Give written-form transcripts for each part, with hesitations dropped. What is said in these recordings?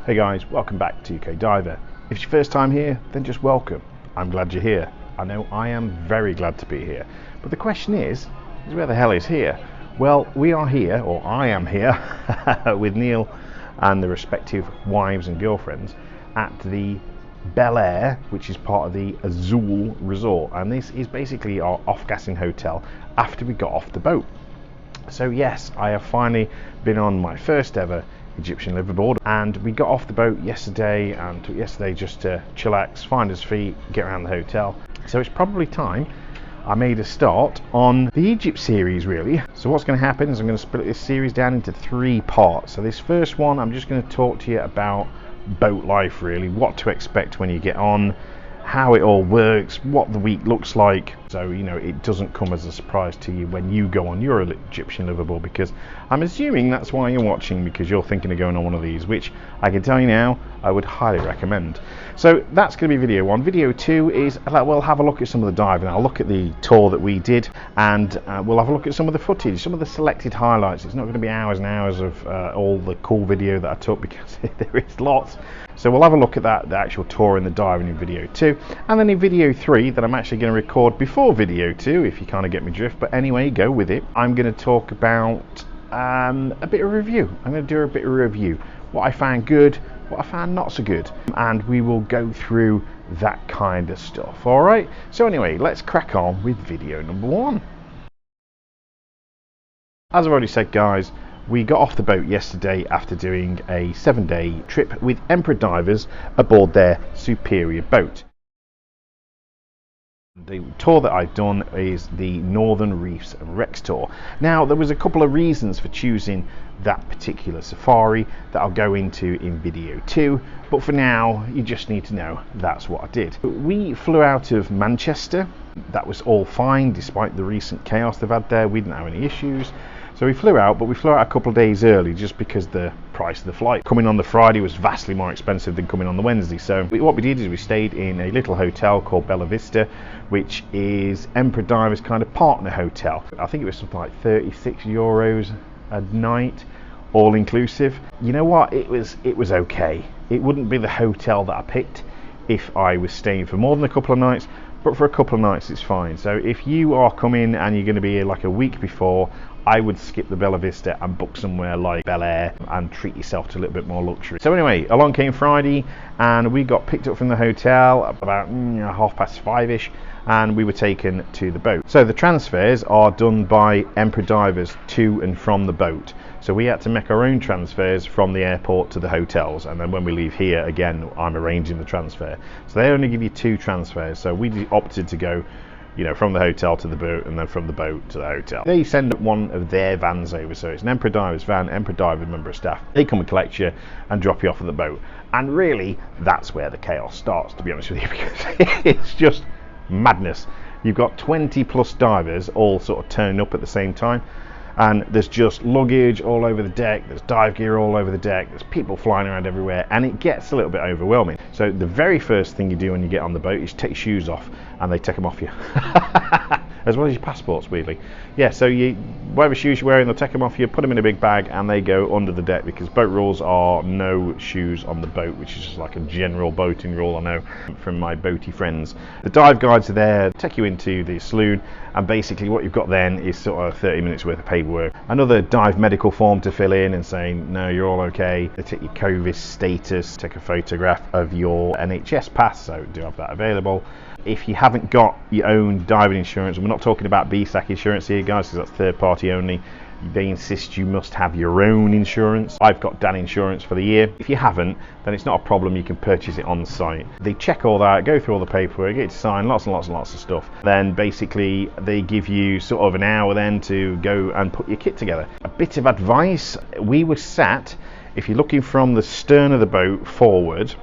Hey guys, welcome back to UKDiver. If it's your first time here, then just welcome. I'm glad you're here. I know I am very glad to be here. But the question is where the hell is here? Well, we are here, or I am here, with Neil and the respective wives and girlfriends at the Bel Air, which is part of the Azul Resort. And this is basically our off-gassing hotel after we got off the boat. So yes, I have finally been on my first ever Egyptian liveaboard, and we got off the boat yesterday and took yesterday just to chillax, find us feet, get around the hotel. So it's probably time I made a start on the Egypt series really. So what's going to happen is I'm going to split this series down into 3 parts. So this first one, I'm just going to talk to you about boat life really, what to expect when you get on, how it all works, what the week looks like, so you know it doesn't come as a surprise to you when you go on your Egyptian liveaboard, because I'm assuming that's why you're watching, because you're thinking of going on one of these, which I can tell you now I would highly recommend. So that's going to be video 1. Video 2 is we'll have a look at some of the diving. I'll look at the tour that we did, and we'll have a look at some of the footage, some of the selected highlights. It's not going to be hours and hours of all the cool video that I took, because there is lots. So we'll have a look at that, the actual tour and the diving in video 2, and then in video 3 that I'm actually going to record before video 2, if you kind of get me drift, but anyway, go with it. I'm going to talk about a bit of review. I'm going to do a bit of review, what I found good, what I found not so good, and we will go through that kind of stuff. All right, so anyway, let's crack on with video number 1. As I've already said, guys, we got off the boat yesterday after doing a 7-day trip with Emperor Divers aboard their Superior boat. The tour that I've done is the Northern Reefs and Wrecks tour. Now, there was a couple of reasons for choosing that particular safari that I'll go into in video 2, but for now you just need to know that's what I did. We flew out of Manchester. That was all fine despite the recent chaos they've had there. We didn't have any issues. So we flew out, but we flew out a couple of days early just because the price of the flight coming on the Friday was vastly more expensive than coming on the Wednesday. So what we did is we stayed in a little hotel called Bella Vista, which is Emperor Divers' kind of partner hotel. I think it was something like €36 a night, all inclusive. You know what? It was okay. It wouldn't be the hotel that I picked if I was staying for more than a couple of nights, but for a couple of nights it's fine. So if you are coming and you're going to be here like a week before, I would skip the Bella Vista and book somewhere like Bel Air and treat yourself to a little bit more luxury. So anyway, along came Friday and we got picked up from the hotel about 5:30ish, and we were taken to the boat. So the transfers are done by Emperor Divers to and from the boat. So we had to make our own transfers from the airport to the hotels, and then when we leave here, again, I'm arranging the transfer. So they only give you 2 transfers. So we opted to go, you know, from the hotel to the boat, and then from the boat to the hotel. They send one of their vans over, so it's an Emperor Divers van, Emperor Diver member of staff. They come and collect you and drop you off at the boat. And really, that's where the chaos starts, to be honest with you, because it's just madness. You've got 20 plus divers all sort of turning up at the same time, and there's just luggage all over the deck, there's dive gear all over the deck, there's people flying around everywhere, and it gets a little bit overwhelming. So the very first thing you do when you get on the boat is take your shoes off, and they take them off you. As well as your passports, weirdly. Yeah, so whatever shoes you're wearing, they'll take them off you, put them in a big bag, and they go under the deck, because boat rules are no shoes on the boat, which is just like a general boating rule I know from my boaty friends. The dive guides are there, take you into the saloon, and basically what you've got then is sort of 30 minutes worth of paperwork. Another dive medical form to fill in and saying, no, you're all okay. They take your COVID status, take a photograph of your NHS pass, so do have that available. If you haven't got your own diving insurance, and we're not talking about BSAC insurance here, guys, because that's third party only, they insist you must have your own insurance. I've got Dan insurance for the year. If you haven't, then it's not a problem, you can purchase it on site. They check all that, go through all the paperwork, get you to sign lots and lots and lots of stuff. Then basically they give you sort of an hour then to go and put your kit together. A bit of advice, we were sat, if you're looking from the stern of the boat forward,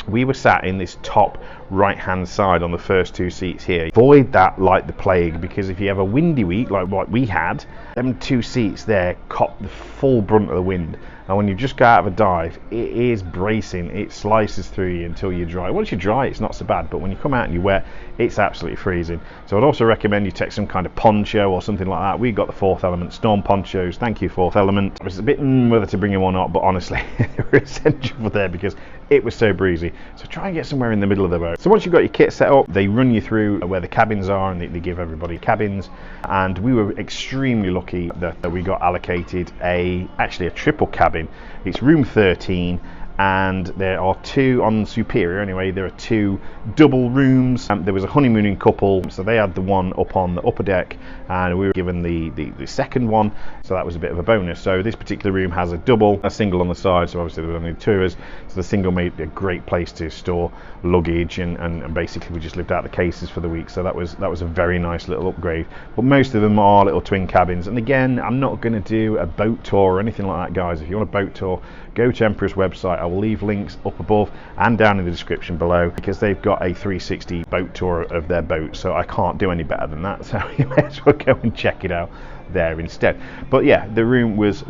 we were sat in this top right hand side on the first 2 seats here. Avoid that like the plague, because if you have a windy week like what we had, them 2 seats there cop the full brunt of the wind, and when you just go out of a dive, it is bracing. It slices through you until you're dry. Once you're dry, it's not so bad, but when you come out and you're wet, it's absolutely freezing. So I'd also recommend you take some kind of poncho or something like that. We got the Fourth Element storm ponchos. Thank you, Fourth Element. It was a bit whether to bring them or not, but honestly they were essential for there because it was so breezy. So try and get somewhere in the middle of the boat. So once you've got your kit set up, they run you through where the cabins are, and they give everybody cabins. And we were extremely lucky that we got allocated actually a triple cabin. It's room 13, and there are two on Superior anyway. There are two double rooms. There was a honeymooning couple, so they had the one up on the upper deck, and we were given the second one, so that was a bit of a bonus. So this particular room has a double, a single on the side, so obviously there were only two of us, so the single made a great place to store luggage, and basically we just lived out the cases for the week. So that was a very nice little upgrade. But most of them are little twin cabins, and again, I'm not going to do a boat tour or anything like that, guys. If you want a boat tour, go to Emperor's website. I will leave links up above and down in the description below, because they've got a 360 boat tour of their boat, so I can't do any better than that. So you may as well go and check it out there instead. But yeah, the room was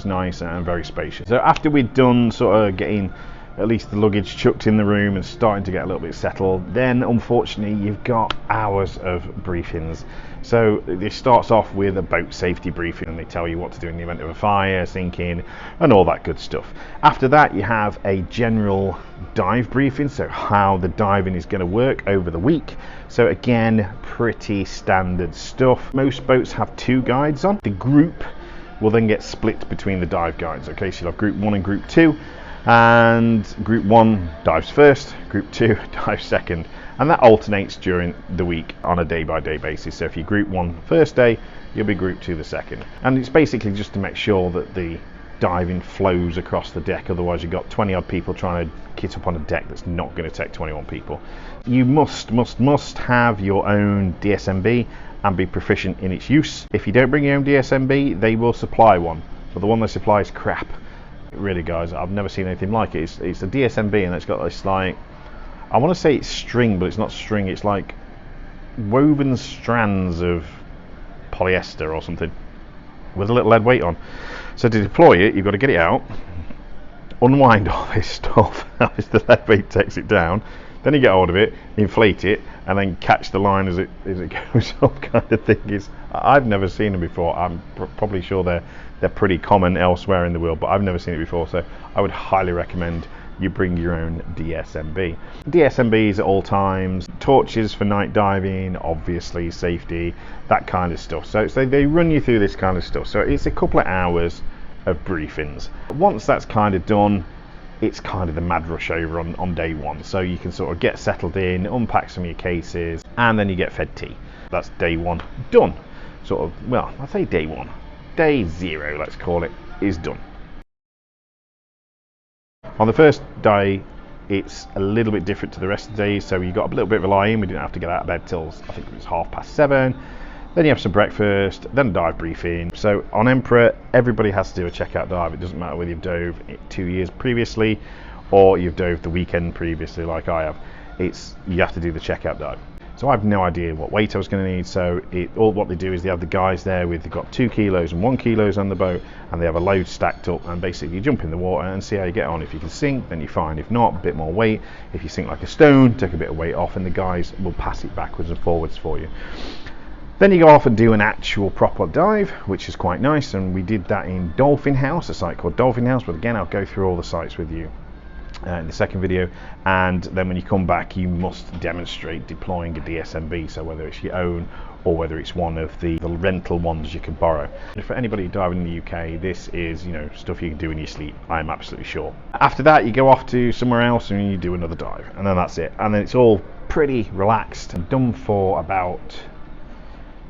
nice and very spacious. So after we'd done sort of getting at least the luggage chucked in the room and starting to get a little bit settled, then unfortunately you've got hours of briefings. So this starts off with a boat safety briefing, and they tell you what to do in the event of a fire, sinking, and all that good stuff. After that, you have a general dive briefing, so how the diving is going to work over the week. So again, pretty standard stuff. Most boats have two guides on. The group will then get split between the dive guides. Okay, so you'll have group 1 and group 2, and group 1 dives first, group 2 dives second, and that alternates during the week on a day-by-day basis. So if you group 1 first day, you'll be group 2 the second, and it's basically just to make sure that the diving flows across the deck. Otherwise you've got 20 odd people trying to kit up on a deck that's not going to take 21 people. You must have your own DSMB and be proficient in its use. If you don't bring your own DSMB, they will supply one, but the one they supply is crap. Really, guys, I've never seen anything like it. It's a DSMB, and it's got this, like, I want to say it's string, but it's not string. It's like woven strands of polyester or something with a little lead weight on. So to deploy it, you've got to get it out, unwind all this stuff as the lead weight takes it down, then you get hold of it, inflate it, and then catch the line as it goes up, kind of thing. I've never seen them before. I'm probably sure they're pretty common elsewhere in the world, but I've never seen it before, so I would highly recommend you bring your own DSMB. DSMBs at all times, torches for night diving, obviously safety, that kind of stuff. So they run you through this kind of stuff. So it's a couple of hours of briefings. Once that's kind of done, it's kind of the mad rush over on day 1. So you can sort of get settled in, unpack some of your cases, and then you get fed tea. That's day 1 done. Sort of, well, I say day 1. Day 0, let's call it, is done. On the first day, it's a little bit different to the rest of the days. So you got a little bit of a lie-in. We didn't have to get out of bed till I think it was 7:30. Then you have some breakfast, then a dive briefing. So on Emperor, everybody has to do a checkout dive. It doesn't matter whether you've dove 2 years previously or you've dove the weekend previously like I have. You have to do the checkout dive. So I have no idea what weight I was going to need. So what they do is they have the guys there they've got 2 kilos and 1 kilos on the boat, and they have a load stacked up, and basically you jump in the water and see how you get on. If you can sink, then you're fine. If not, a bit more weight. If you sink like a stone, take a bit of weight off, and the guys will pass it backwards and forwards for you. Then you go off and do an actual proper dive, which is quite nice, and we did that in Dolphin House, a site called Dolphin House, but again, I'll go through all the sites with you in the second video. And then when you come back, you must demonstrate deploying a DSMB, so whether it's your own or whether it's one of the rental ones you can borrow. For anybody diving in the UK, this is stuff you can do in your sleep, I'm absolutely sure. After that, you go off to somewhere else and you do another dive, and then that's it. And then it's all pretty relaxed and done for about,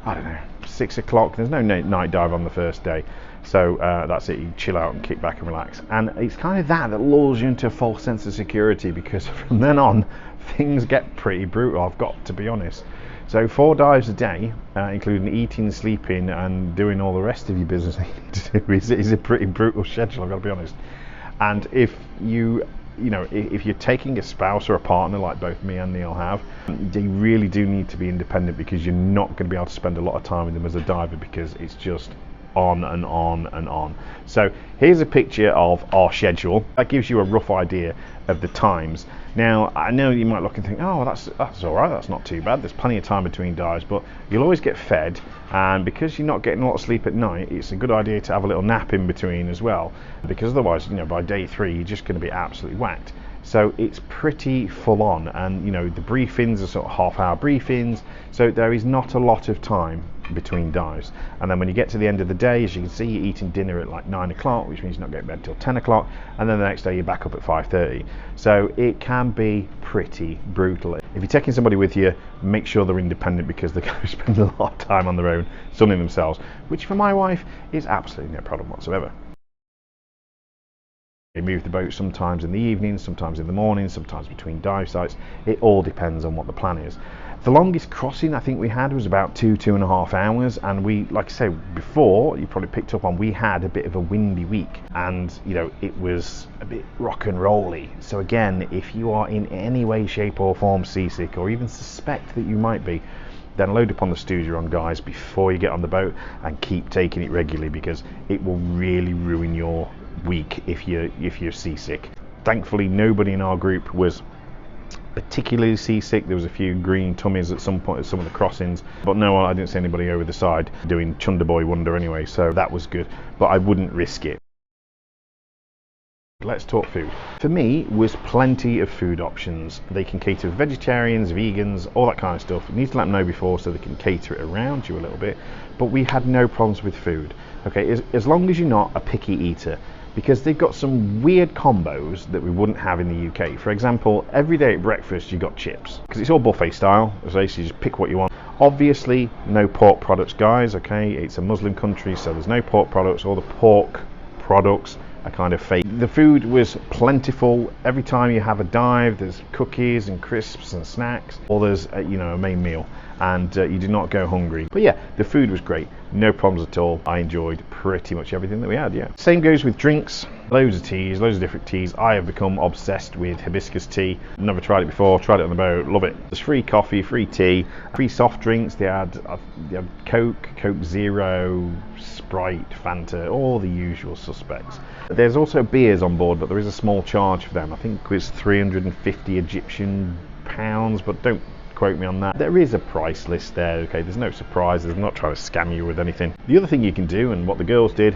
I don't know, 6 o'clock. There's no night dive on the first day. So that's it, you chill out and kick back and relax. And it's kind of that lulls you into a false sense of security, because from then on, things get pretty brutal, I've got to be honest. So 4 dives a day, including eating, sleeping, and doing all the rest of your business that you need to do, is a pretty brutal schedule, I've got to be honest. And if if you're taking a spouse or a partner like both me and Neil have, they really do need to be independent, because you're not going to be able to spend a lot of time with them as a diver, because it's just on and on and on. So here's a picture of our schedule. That gives you a rough idea of the times. Now I know you might look and think, oh, that's all right, that's not too bad, there's plenty of time between dives, but you'll always get fed, and because you're not getting a lot of sleep at night, it's a good idea to have a little nap in between as well, because otherwise, by day 3 you're just going to be absolutely whacked. So it's pretty full on, and the briefings are sort of half-hour briefings, so there is not a lot of time between dives. And then when you get to the end of the day, as you can see, you're eating dinner at like 9 o'clock, which means you're not getting bed till 10 o'clock, and then the next day you're back up at 5:30. So it can be pretty brutal. If you're taking somebody with you, make sure they're independent, because they're going to spend a lot of time on their own sunning themselves, which for my wife is absolutely no problem whatsoever. They move the boat sometimes in the evening, sometimes in the morning, sometimes between dive sites. It all depends on what the plan is. The longest crossing I think we had was about 2.5 hours, and we, like I said before, you probably picked up on, we had a bit of a windy week, and it was a bit rock and rolly. So again, if you are in any way, shape or form seasick, or even suspect that you might be, then load up on the Studeron, guys, before you get on the boat, and keep taking it regularly, because it will really ruin your week if you're seasick. Thankfully nobody in our group was particularly seasick. There was a few green tummies at some point at some of the crossings, but no, I didn't see anybody over the side doing Chunder Boy Wonder anyway, so that was good, but I wouldn't risk it. Let's talk food. For me, was plenty of food options. They can cater for vegetarians, vegans, all that kind of stuff. You need to let them know before so they can cater it around you a little bit, but we had no problems with food. Okay, as long as you're not a picky eater, because they've got some weird combos that we wouldn't have in the UK. For example, every day at breakfast you got chips, because it's all buffet style, so you just pick what you want. Obviously no pork products, guys, okay, it's a Muslim country, so there's no pork products. All the pork products are kind of fake. The food was plentiful. Every time you have a dive, there's cookies and crisps and snacks, or there's a main meal, and you do not go hungry. But yeah, the food was great, no problems at all. I enjoyed pretty much everything that we had. Yeah, same goes with drinks. Loads of teas, loads of different teas. I have become obsessed with hibiscus tea. Never tried it before, tried it on the boat, love it. There's free coffee, free tea, free soft drinks. They had Coke, Coke Zero, Sprite, Fanta, all the usual suspects. There's also beers on board, but there is a small charge for them. I think it was 350 Egyptian pounds, but don't quote me on that. There is a price list there, okay, there's no surprises. I'm not trying to scam you with anything. The other thing you can do, and what the girls did,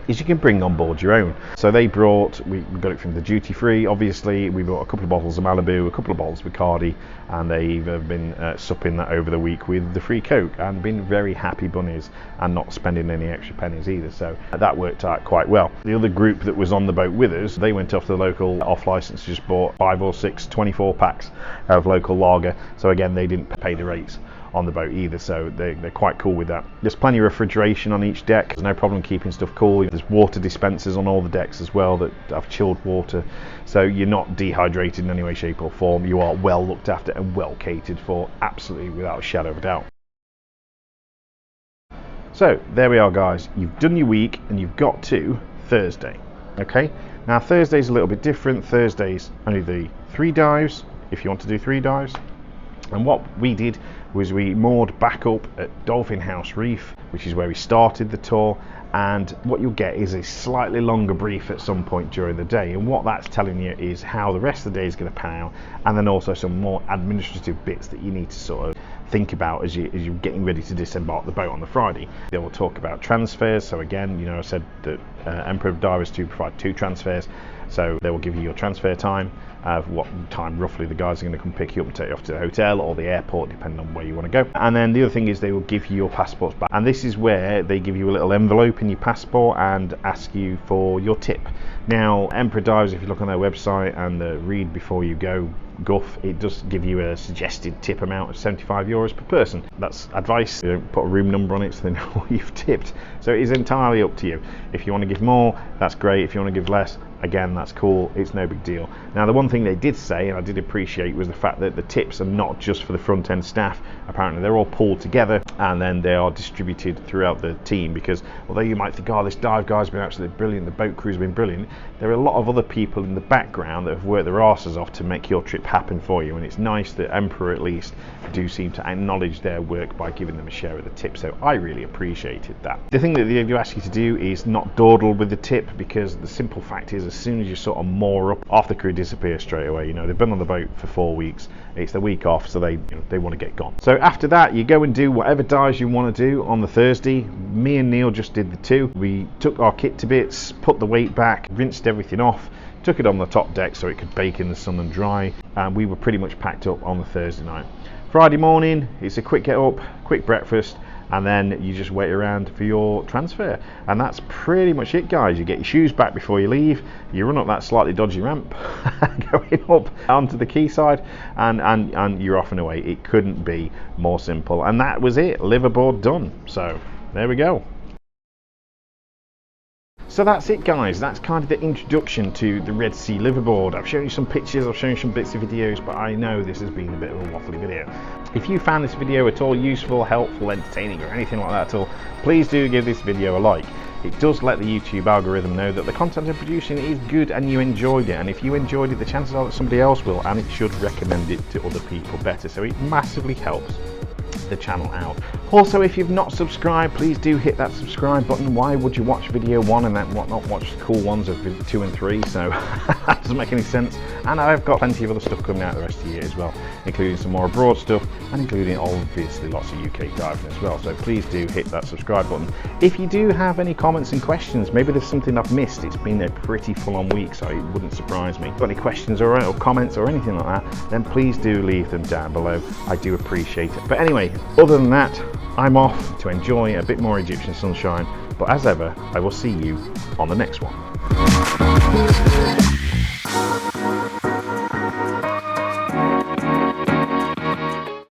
is you can bring on board your own. So they brought, we got it from the duty free, obviously. We bought a couple of bottles of Malibu, a couple of bottles of Bacardi, and they've been supping that over the week with the free Coke, and been very happy bunnies, and not spending any extra pennies either. So that worked out quite well. The other group that was on the boat with us, they went off to the local off license, just bought 5 or 6 24 packs of local lager. So again, they didn't pay the rates on the boat either, so they're quite cool with that. There's plenty of refrigeration on each deck. There's no problem keeping stuff cool. There's water dispensers on all the decks as well that have chilled water, so you're not dehydrated in any way, shape or form. You are well looked after and well catered for, absolutely without a shadow of a doubt. So there we are, guys. You've done your week and you've got to Thursday. Okay, now Thursday's a little bit different. Thursday's only the 3 dives, if you want to do 3 dives. And what we did was we moored back up at Dolphin House Reef, which is where we started the tour, and what you'll get is a slightly longer brief at some point during the day, and what that's telling you is how the rest of the day is going to pan out, and then also some more administrative bits that you need to sort of think about as you're getting ready to disembark the boat on the Friday. They will talk about transfers. So again, I said that Emperor Divers 2 provide 2 transfers, so they will give you your transfer time, of what time roughly the guys are going to come pick you up and take you off to the hotel or the airport, depending on where you want to go. And then the other thing is they will give you your passports back, and this is where they give you a little envelope in your passport and ask you for your tip. Now Emperor Divers, if you look on their website and read before you go guff, it does give you a suggested tip amount of €75 per person. That's advice. They don't put a room number on it so they know what you've tipped, so it is entirely up to you. If you want to give more, that's great. If you want to give less, again, that's cool, it's no big deal. Now the one thing they did say, and I did appreciate, was the fact that the tips are not just for the front end staff. Apparently they're all pulled together and then they are distributed throughout the team, because although you might think, oh, this dive guy's been absolutely brilliant, the boat crew's been brilliant, there are a lot of other people in the background that have worked their arses off to make your trip happen for you, and it's nice that Emperor at least do seem to acknowledge their work by giving them a share of the tip, so I really appreciated that. The thing that they do ask you to do is not dawdle with the tip, because the simple fact is, as soon as you sort of moor up, half the crew disappear straight away. You know, they've been on the boat for 4 weeks, it's their week off, so they want to get gone. So after that, you go and do whatever dives you want to do on the Thursday. Me and Neil just did the 2. We took our kit to bits, put the weight back, rinsed everything off, took it on the top deck so it could bake in the sun and dry, and we were pretty much packed up on the Thursday night. Friday morning, it's a quick get up, quick breakfast, and then you just wait around for your transfer, and that's pretty much it, guys. You get your shoes back before you leave, you run up that slightly dodgy ramp going up onto the quayside, and you're off and away. It couldn't be more simple, and that was it. Liveaboard done. So there we go. So that's it, guys. That's kind of the introduction to the Red Sea Liveaboard. I've shown you some pictures, I've shown you some bits of videos, but I know this has been a bit of a waffly video. If you found this video at all useful, helpful, entertaining, or anything like that at all, please do give this video a like. It does let the YouTube algorithm know that the content I'm producing is good and you enjoyed it, and if you enjoyed it, the chances are that somebody else will, and it should recommend it to other people better, so it massively helps the channel out. Also, if you've not subscribed, please do hit that subscribe button. Why would you watch video 1 and then not watch the cool ones of 2 and 3? So that doesn't make any sense. And I've got plenty of other stuff coming out the rest of the year as well, including some more abroad stuff, and including obviously lots of UK diving as well. So please do hit that subscribe button. If you do have any comments and questions, maybe there's something I've missed. It's been a pretty full-on week, so it wouldn't surprise me. Got any questions or comments or anything like that, then please do leave them down below. I do appreciate it. But anyway, other than that, I'm off to enjoy a bit more Egyptian sunshine, but as ever, I will see you on the next one.